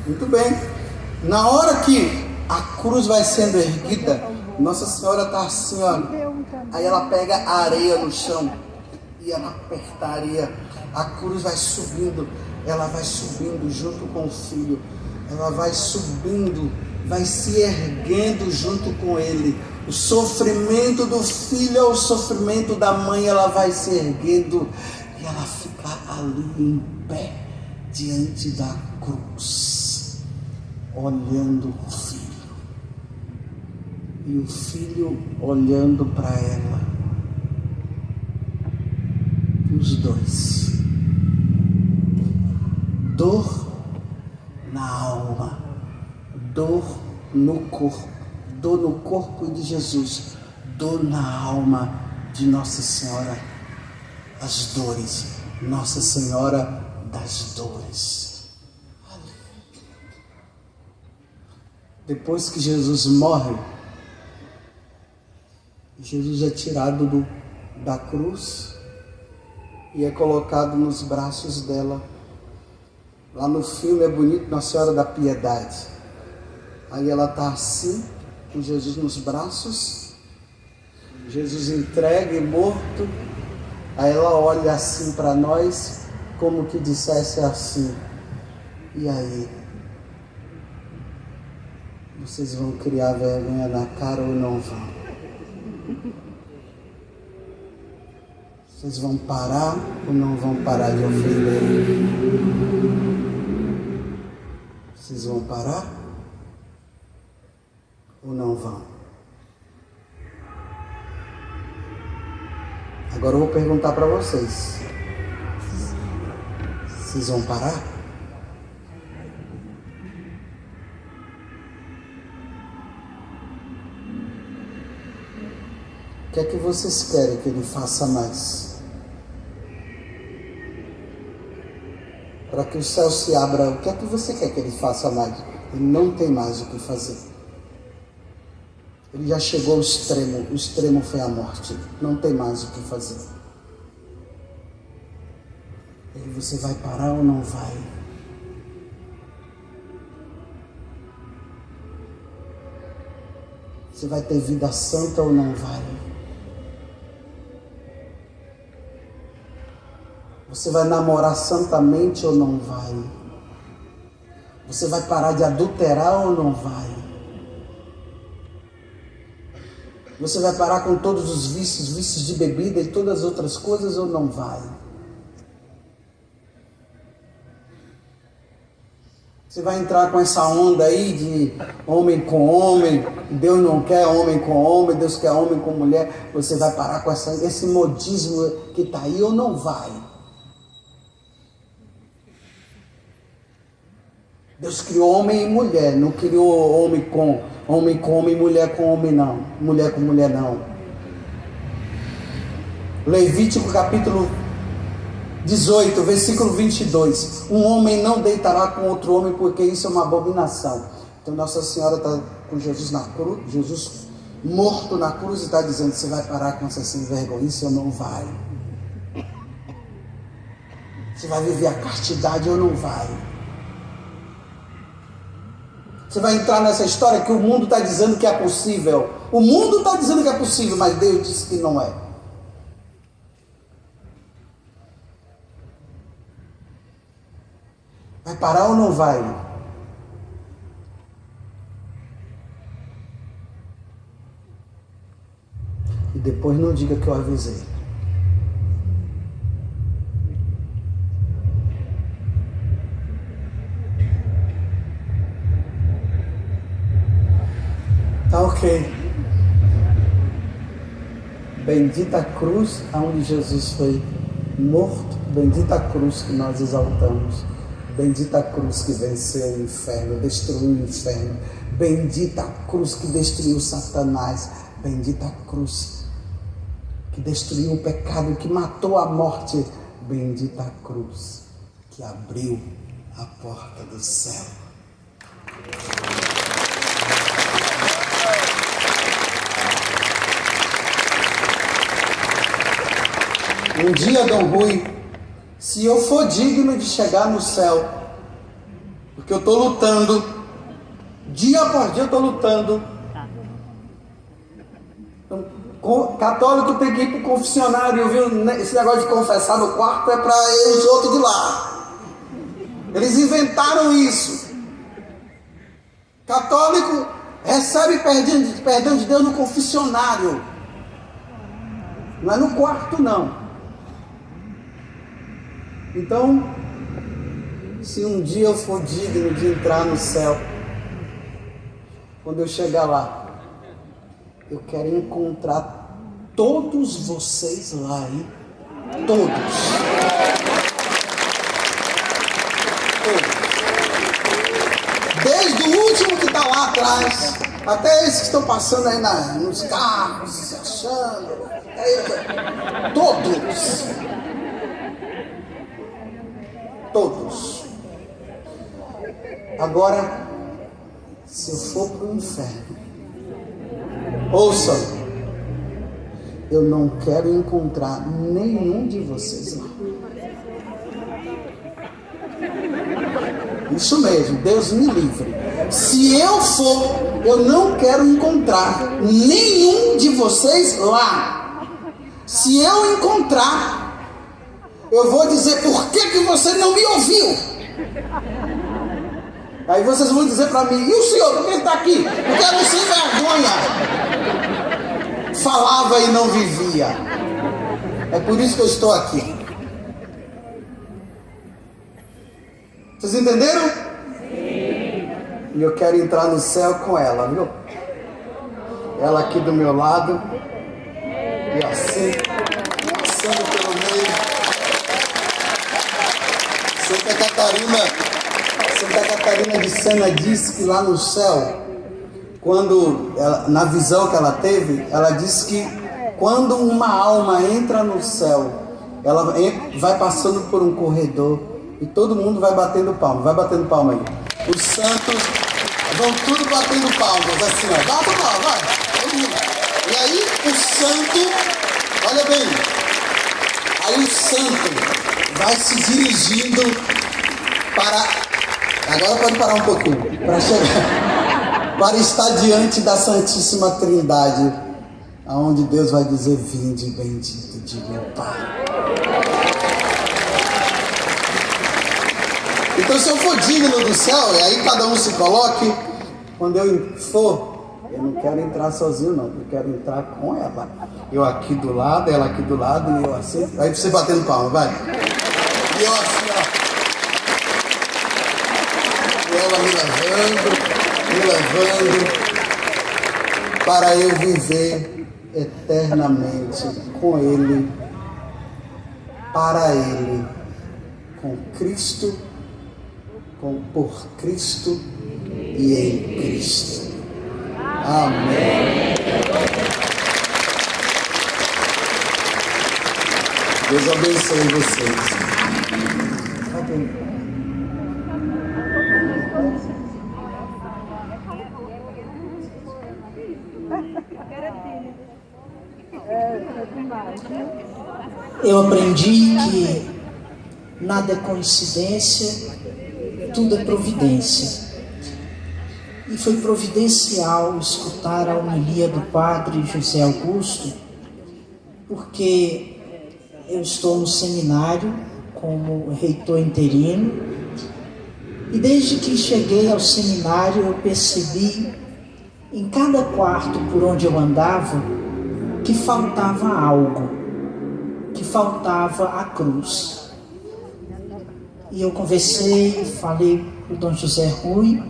Muito bem. Na hora que a cruz vai sendo erguida, Nossa Senhora está assim, ó. Aí ela pega a areia no chão e ela aperta a areia. A cruz vai subindo. Ela vai subindo junto com o filho. Ela vai subindo, vai se erguendo junto com ele. O sofrimento do filho é o sofrimento da mãe. Ela vai se erguendo e ela fica ali em pé diante da cruz, olhando o filho. E o filho olhando para ela. Os dois. Dor na alma, dor no corpo de Jesus, dor na alma de Nossa Senhora das Dores, Nossa Senhora das Dores. Depois que Jesus morre, Jesus é tirado da cruz e é colocado nos braços dela. Lá no filme é bonito, Nossa Senhora da Piedade. Aí ela está assim, com Jesus nos braços, Jesus entregue, morto. Aí ela olha assim para nós, como que dissesse assim: e aí? Vocês vão criar vergonha na cara ou não vão? Vocês vão parar ou não vão parar de ofender? Vocês vão parar ou não vão? Agora eu vou perguntar para vocês. Vocês vão parar? O que é que vocês querem que ele faça mais? Para que o céu se abra, o que é que você quer que ele faça mais? Ele não tem mais o que fazer. Ele já chegou ao extremo, o extremo foi a morte. Não tem mais o que fazer. E você vai parar ou não vai? Você vai ter vida santa ou não vai? Você vai namorar santamente ou não vai? Você vai parar de adulterar ou não vai? Você vai parar com todos os vícios de bebida e todas as outras coisas ou não vai? Você vai entrar com essa onda aí de homem com homem, Deus não quer homem com homem, Deus quer homem com mulher. Você vai parar com esse modismo que está aí ou não vai? Deus criou homem e mulher, não criou homem com homem, mulher com homem não, mulher com mulher não. Levítico capítulo 18, versículo 22. Um homem não deitará com outro homem, porque isso é uma abominação. Então Nossa Senhora está com Jesus na cruz, Jesus morto na cruz, e está dizendo: você vai parar com essa sem vergonhice ou não vai? Você vai viver a castidade ou não vai? Você vai entrar nessa história que o mundo está dizendo que é possível. O mundo está dizendo que é possível, mas Deus disse que não é. Vai parar ou não vai? E depois não diga que eu avisei. Tá ok. Bendita a cruz aonde Jesus foi morto. Bendita a cruz que nós exaltamos. Bendita a cruz que venceu o inferno, destruiu o inferno. Bendita a cruz que destruiu Satanás. Bendita a cruz que destruiu o pecado, que matou a morte. Bendita a cruz que abriu a porta do céu. Um dia, Dom Rui, se eu for digno de chegar no céu, porque eu estou lutando, dia após dia eu estou lutando. Então, católico tem que ir para o confessionário, viu? Esse negócio de confessar no quarto é para os outros de lá. Eles inventaram isso. Católico recebe perdão de Deus no confessionário, não é no quarto, não. Então, se um dia eu for digno de entrar no céu, quando eu chegar lá, eu quero encontrar todos vocês lá, hein? Todos. Desde o último que está lá atrás, até esses que estão passando aí nos carros, se achando. Todos. Todos. Agora, se eu for para o inferno, ouçam, eu não quero encontrar nenhum de vocês lá. Isso mesmo, Deus me livre. Se eu for, eu não quero encontrar nenhum de vocês lá. Se eu encontrar, eu vou dizer: por que você não me ouviu? Aí vocês vão dizer para mim: e o senhor, por que ele está aqui? Porque eu não sem vergonha. Falava e não vivia. É por isso que eu estou aqui. Vocês entenderam? Sim. E eu quero entrar no céu com ela, viu? Ela aqui do meu lado. E assim, passando pelo meio. Santa Catarina de Sena disse que lá no céu, na visão que ela teve, ela disse que quando uma alma entra no céu, ela vai passando por um corredor e todo mundo vai batendo palma. Vai batendo palma aí. Os santos vão tudo batendo palmas, assim, ó. Bata palma, vai. E aí o santo, olha bem, aí o santo vai se dirigindo para... Agora pode parar um pouquinho. Para chegar... para estar diante da Santíssima Trindade, aonde Deus vai dizer: vinde bendito de meu Pai. Então, se eu for digno do céu, e aí cada um se coloque, quando eu for, eu não quero entrar sozinho não, eu quero entrar com ela. Eu aqui do lado, ela aqui do lado, e eu assim. Aí você batendo palma, vai. E eu assim, ó. E ela me levando, para eu viver eternamente com Ele, para Ele, com Cristo, por Cristo e em Cristo. Amém. Deus abençoe vocês. Eu aprendi que nada é coincidência, tudo é providência. E foi providencial escutar a homilia do padre José Augusto, porque eu estou no seminário como reitor interino, e desde que cheguei ao seminário eu percebi em cada quarto por onde eu andava que faltava algo, que faltava a cruz. E eu conversei, falei para o Dom José Rui,